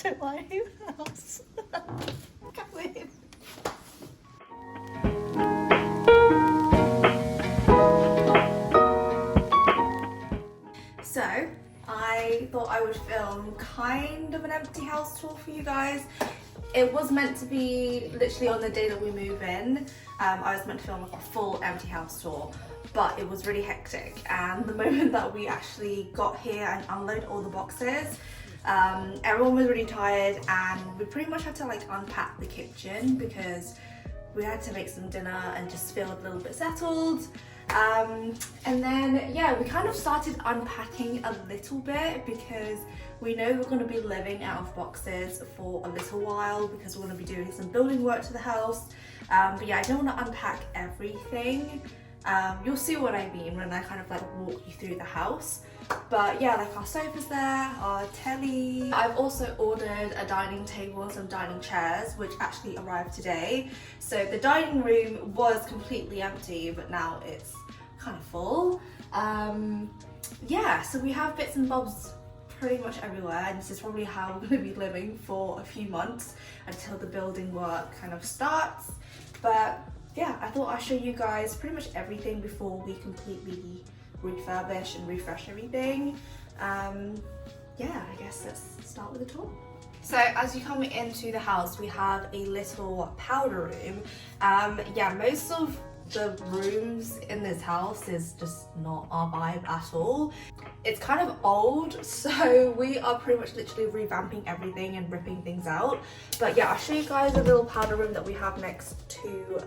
Don't want to leave the house. Come in. So, I thought I would film kind of an empty house tour for you guys. It was meant to be literally on the day that we move in. I was meant to film like a full empty house tour, but it was really hectic. And the moment that we actually got here and unloaded all the boxes, everyone was really tired, and we pretty much had to like unpack the kitchen because we had to make some dinner and just feel a little bit settled. And then yeah, we kind of started unpacking a little bit because we know we're going to be living out of boxes for a little while because we're going to be doing some building work to the house. But yeah, I don't want to unpack everything. You'll see what I mean when I kind of like walk you through the house. But yeah, like our sofa's there, our telly. I've also ordered a dining table and some dining chairs, which actually arrived today. So the dining room was completely empty, but now it's kind of full. Yeah, so we have bits and bobs pretty much everywhere, and this is probably how we're going to be living for a few months until the building work kind of starts. But yeah, I thought I'd show you guys pretty much everything before we completely refurbish and refresh everything. Yeah, I guess let's start with the tour. So as you come into the house, we have a little powder room. Yeah, most of the rooms in this house is just not our vibe at all. It's kind of old, so we are pretty much literally revamping everything and ripping things out. But yeah, I'll show you guys a little powder room that we have next to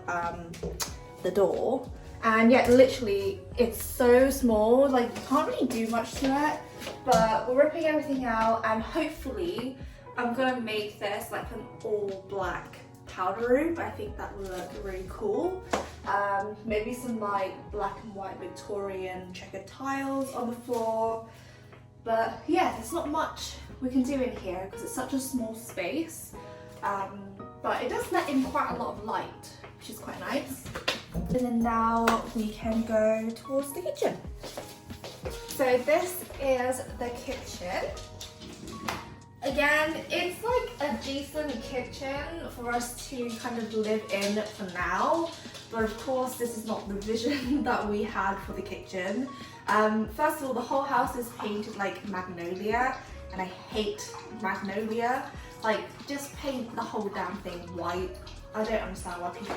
the door. And yeah, literally, it's so small, like you can't really do much to it, but we're ripping everything out, and hopefully I'm gonna make this like an all black powder room. I think that would look really cool. Maybe some like black and white Victorian checkered tiles on the floor. But yeah, there's not much we can do in here because it's such a small space. But it does let in quite a lot of light, which is quite nice. And then now we can go towards the kitchen. So this is the kitchen. Again, it's like a decent kitchen for us to kind of live in for now. But of course, this is not the vision that we had for the kitchen. First of all, the whole house is painted like magnolia, and I hate magnolia. Like, just paint the whole damn thing white. I don't understand why people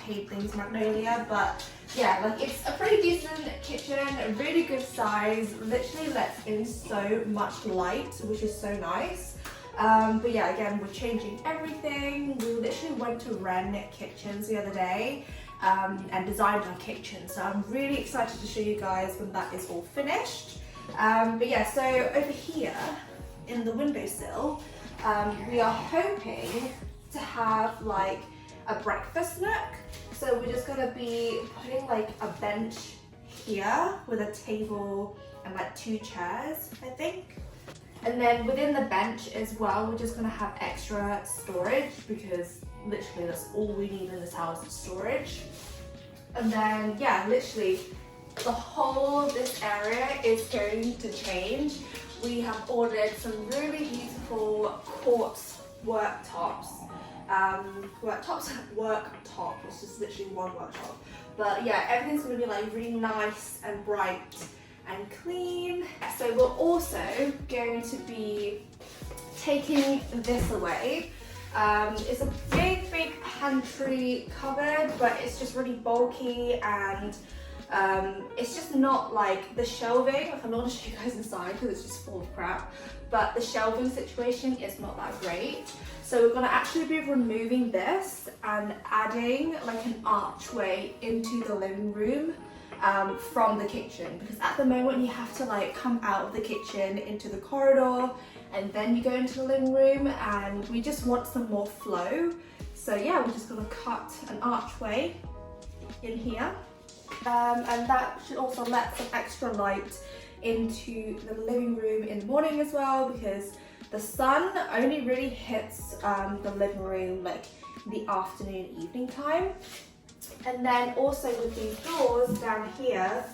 paint things magnolia, but yeah, like it's a pretty decent kitchen, a really good size, literally lets in so much light, which is so nice. But yeah, again, we're changing everything. We literally went to Ren Kitchens the other day and designed our kitchen, so I'm really excited to show you guys when that is all finished. But yeah, so over here in the windowsill, we are hoping to have like a breakfast nook. So we're just gonna be putting like a bench here with a table and like 2 chairs, I think. And then within the bench as well, we're just gonna have extra storage because literally that's all we need in this house is storage. And then yeah, literally the whole of this area is going to change. We have ordered some really beautiful quartz worktops. Worktop, it's just literally one worktop. But yeah, everything's gonna be like really nice and bright and clean. So we're also going to be taking this away. It's a big pantry cupboard, but it's just really bulky, and it's just not like the shelving. Like, I'm not gonna show you guys inside because it's just full of crap, but the shelving situation is not that great. So we're gonna actually be removing this and adding like an archway into the living room from the kitchen, because at the moment you have to like come out of the kitchen into the corridor and then you go into the living room, and we just want some more flow. So yeah, we're just gonna cut an archway in here, and that should also let some extra light into the living room in the morning as well, because the sun only really hits the living room like the afternoon, evening time. And then also with these doors down here,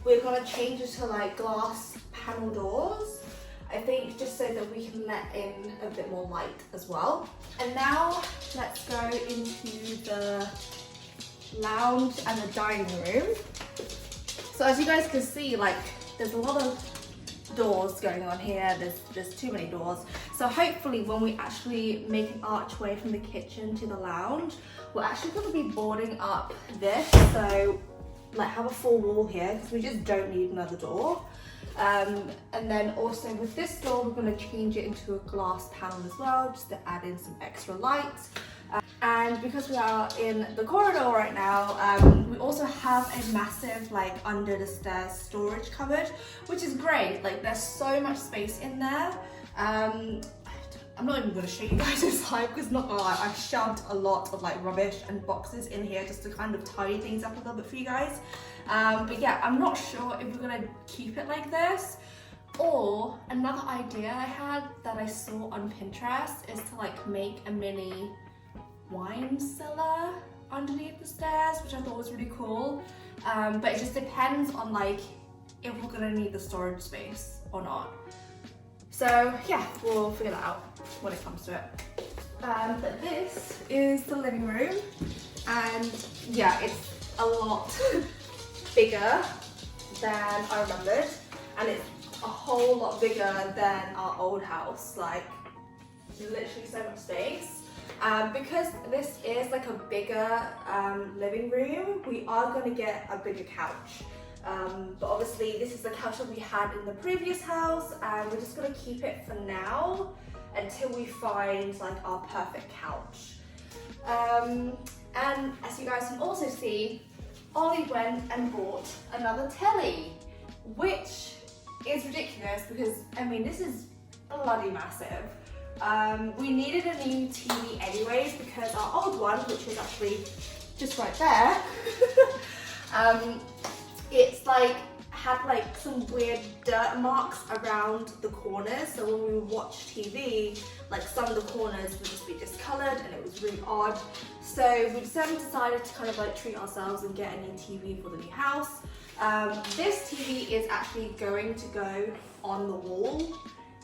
we're gonna change it to like glass panel doors. I think just so that we can let in a bit more light as well. And now let's go into the lounge and the dining room. So as you guys can see, like there's a lot of doors going on here. There's too many doors. So hopefully when we actually make an archway from the kitchen to the lounge, we're actually going to be boarding up this. So like have a full wall here because we just don't need another door. And then also with this door, we're going to change it into a glass panel as well, just to add in some extra light. And because we are in the corridor right now, we also have a massive like under the stairs storage cupboard, which is great. Like there's so much space in there. I'm not even going to show you guys inside because not gonna lie, I've shoved a lot of like rubbish and boxes in here just to kind of tidy things up a little bit for you guys. But yeah, I'm not sure if we're going to keep it like this, or another idea I had that I saw on Pinterest is to like make a mini wine cellar underneath the stairs, which I thought was really cool. But it just depends on like if we're gonna need the storage space or not. So yeah, we'll figure that out when it comes to it. But this is the living room, and yeah, it's a lot bigger than I remembered, and it's a whole lot bigger than our old house. Like literally so much space. Because this is like a bigger living room, we are going to get a bigger couch. But obviously this is the couch that we had in the previous house, and we're just going to keep it for now until we find like our perfect couch. And as you guys can also see, Ollie went and bought another telly, which is ridiculous because I mean this is bloody massive. We needed a new TV anyways because our old one, which is actually just right there, it's like had like some weird dirt marks around the corners. So when we would watch TV, like some of the corners would just be discolored and it was really odd. So we decided to kind of like treat ourselves and get a new TV for the new house. This TV is actually going to go on the wall.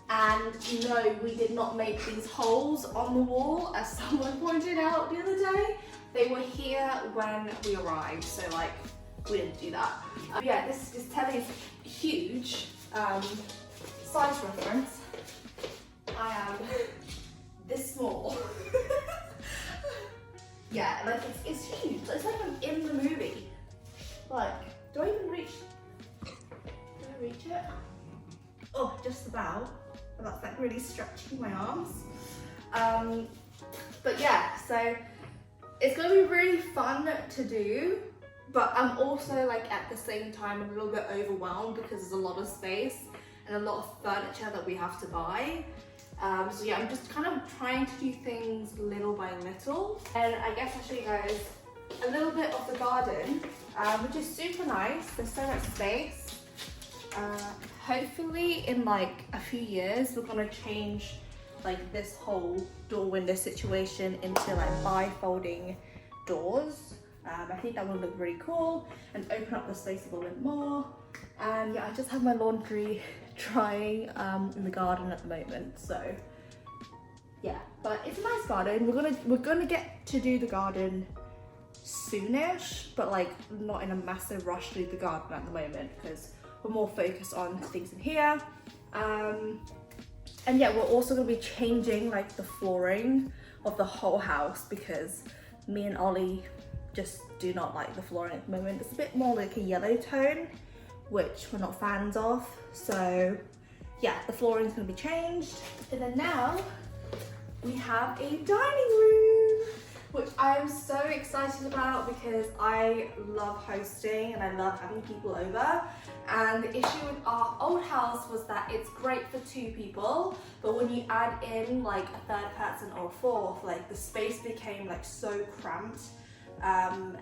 And no, we did not make these holes on the wall, as someone pointed out the other day. They were here when we arrived, so like, we didn't do that. Yeah, this telly is huge. Size reference, I am this small. Yeah, like it's huge. It's like I'm in the movie. Like, do I even reach? Do I reach it? Oh, just about. That's like really stretching my arms. But yeah, so it's gonna be really fun to do, but I'm also like at the same time a little bit overwhelmed because there's a lot of space and a lot of furniture that we have to buy. So yeah, I'm just kind of trying to do things little by little. And I guess I'll show you guys a little bit of the garden, which is super nice. There's so much space. Hopefully in like a few years we're gonna change like this whole door window situation into like bifolding doors. I think that would look really cool and open up the space a little bit more. And yeah, I just have my laundry drying in the garden at the moment, so yeah, but it's a nice garden. We're gonna get to do the garden soonish, but like not in a massive rush to do the garden at the moment because we're more focused on things in here. And yeah, we're also gonna be changing like the flooring of the whole house because me and Ollie just do not like the flooring at the moment. It's a bit more like a yellow tone, which we're not fans of. So yeah, the flooring is gonna be changed. And then now we have a dining room, which I am so excited about because I love hosting and I love having people over. And the issue with our old house was that it's great for 2 people, but when you add in like a 3rd person or a 4th, like the space became like so cramped. And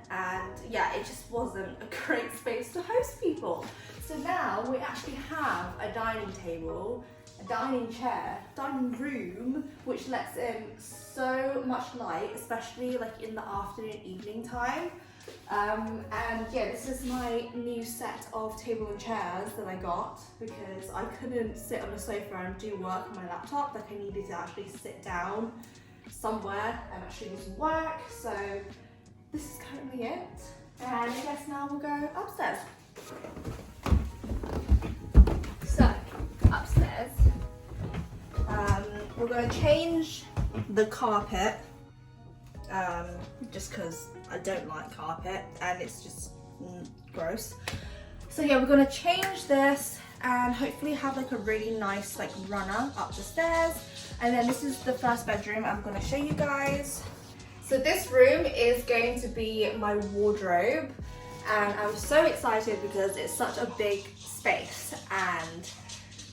yeah, it just wasn't a great space to host people. So now we actually have a dining table, a dining chair, dining room, which lets in so much light, especially like in the afternoon, evening time. And yeah, this is my new set of table and chairs that I got because I couldn't sit on a sofa and do work on my laptop. Like, I needed to actually sit down somewhere and actually do some work. So this is currently it. And I guess now we'll go upstairs. So upstairs, we're going to change the carpet. Just because I don't like carpet and it's just gross. So yeah, we're gonna change this and hopefully have like a really nice like runner up the stairs. And then this is the first bedroom I'm gonna show you guys. So this room is going to be my wardrobe, and I'm so excited because it's such a big space. And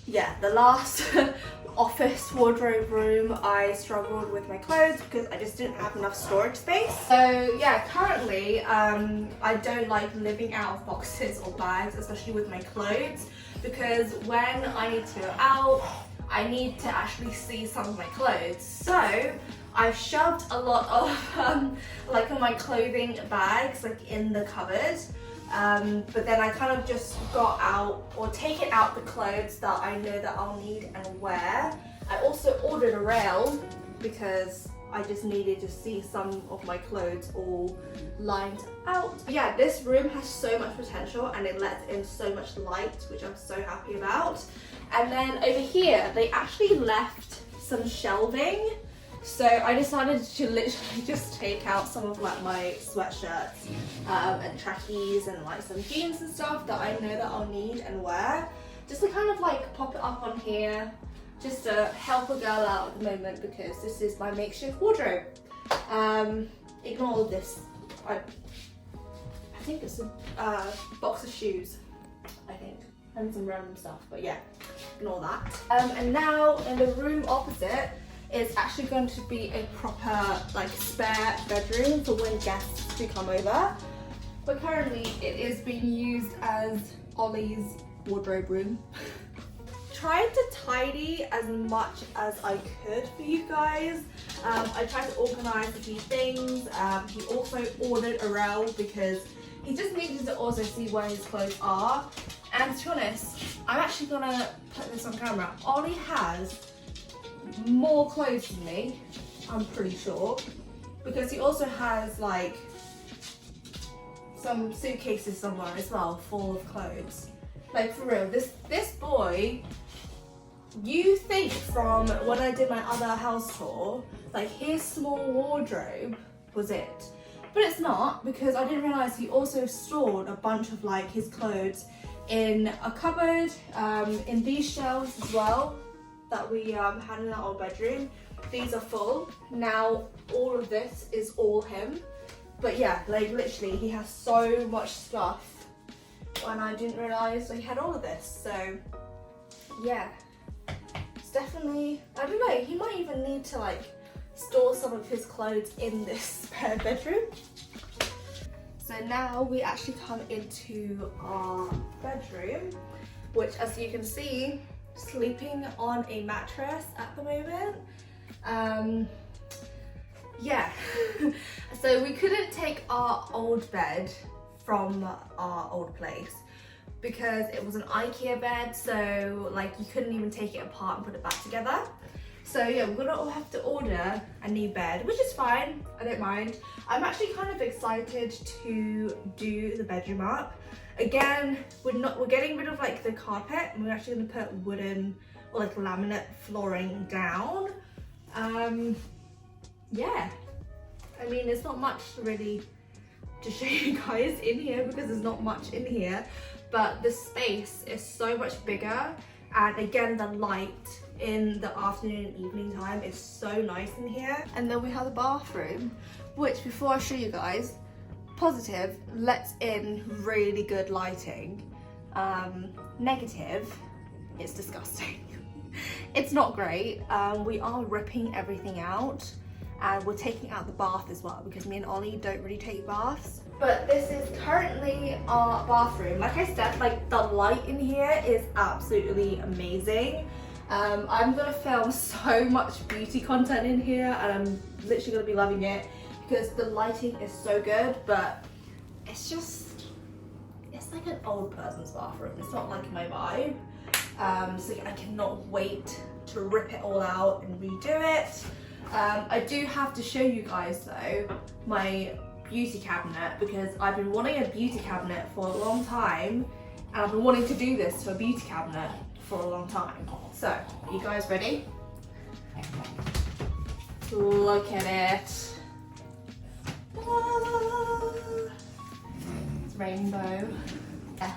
yeah, the last office wardrobe room I struggled with my clothes because I just didn't have enough storage space. So yeah, currently I don't like living out of boxes or bags, especially with my clothes, because when I need to go out I need to actually see some of my clothes. So I've shoved a lot of like my clothing bags like in the cupboard. But then I kind of just got out or taken out the clothes that I know that I'll need and wear. I also ordered a rail because I just needed to see some of my clothes all lined out. But yeah, this room has so much potential and it lets in so much light, which I'm so happy about. And then over here, they actually left some shelving. So I decided to literally just take out some of like my sweatshirts and trackies and like some jeans and stuff that I know that I'll need and wear. Just to kind of like pop it up on here, just to help a girl out at the moment because this is my makeshift wardrobe. Ignore all this. I think it's a box of shoes, I think, and some random stuff, but yeah, ignore that. And now in the room opposite, it's actually going to be a proper like spare bedroom for when guests do come over. But currently it is being used as Ollie's wardrobe room. Tried to tidy as much as I could for you guys. I tried to organize a few things. He also ordered a rail because he just needed to also see where his clothes are. And to be honest, I'm actually gonna put this on camera. Ollie has more clothes than me, I'm pretty sure, because he also has like some suitcases somewhere as well full of clothes. Like for real, this boy, you think from when I did my other house tour, like his small wardrobe was it, but it's not, because I didn't realize he also stored a bunch of like his clothes in a cupboard, in these shelves as well that we had in our old bedroom. These are full. Now all of this is all him. But yeah, like literally he has so much stuff and I didn't realise he had all of this. So yeah, it's definitely, I don't know, he might even need to like store some of his clothes in this spare bedroom. So now we actually come into our bedroom, which as you can see, sleeping on a mattress at the moment. Yeah, so we couldn't take our old bed from our old place because it was an IKEA bed, so like you couldn't even take it apart and put it back together. So yeah, we're gonna all have to order a new bed, which is fine, I don't mind. I'm actually kind of excited to do the bedroom up. Again, we're getting rid of like the carpet and we're actually gonna put wooden or like laminate flooring down. Yeah, I mean, there's not much really to show you guys in here because there's not much in here, but the space is so much bigger, and again, the light in the afternoon and evening time is so nice in here. And then we have the bathroom, which before I show you guys, positive, lets in really good lighting. Negative, it's disgusting. It's not great. We are ripping everything out and we're taking out the bath as well because me and Ollie don't really take baths. But this is currently our bathroom. Like I said, like the light in here is absolutely amazing. I'm gonna film so much beauty content in here and I'm literally gonna be loving it because the lighting is so good. But it's like an old person's bathroom. It's not like my vibe. So I cannot wait to rip it all out and redo it. I do have to show you guys though my beauty cabinet, because I've been wanting a beauty cabinet for a long time, and I've been wanting to do this to a beauty cabinet for a long time. So, are you guys ready? Look at it. It's rainbow. Yeah.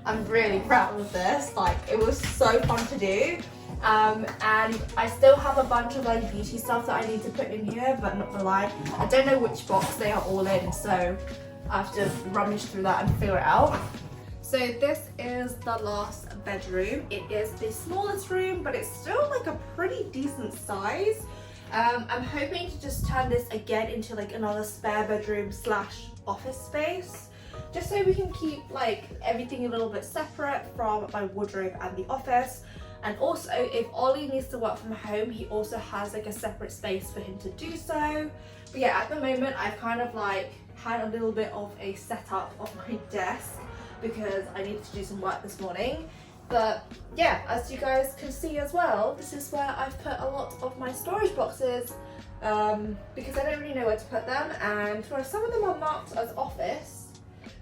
I'm really proud of this. Like, it was so fun to do. And I still have a bunch of like beauty stuff that I need to put in here, but not gonna lie, I don't know which box they are all in, so I have to rummage through that and figure it out. So this is the last bedroom. It is the smallest room, but it's still like a pretty decent size. I'm hoping to just turn this again into like another spare bedroom slash office space, just so we can keep like everything a little bit separate from my wardrobe and the office. And also, if Ollie needs to work from home, he also has like a separate space for him to do so. But yeah, at the moment, I've kind of like had a little bit of a setup of my desk because I needed to do some work this morning. But yeah, as you guys can see as well, this is where I've put a lot of my storage boxes because I don't really know where to put them. And for some of them are marked as office,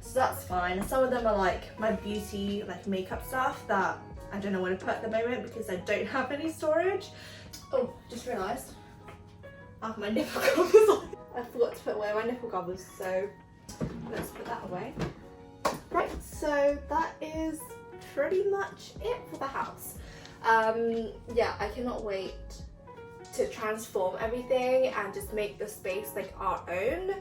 so that's fine. And some of them are like my beauty, like makeup stuff that I don't know where to put at the moment because I don't have any storage. Oh, just realised I have my nipple covers on. I forgot to put away my nipple covers, so let's put that away. Right, so that is pretty much it for the house. Yeah, I cannot wait to transform everything and just make the space like our own.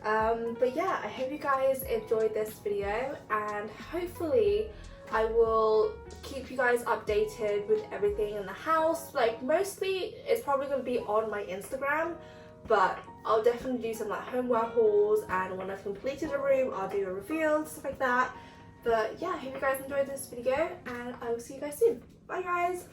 But yeah, I hope you guys enjoyed this video, and hopefully I will keep you guys updated with everything in the house. Like, mostly it's probably going to be on my Instagram, but I'll definitely do some like homeware hauls, and when I've completed a room I'll do a reveal, stuff like that. But yeah, I hope you guys enjoyed this video, and I will see you guys soon. Bye guys!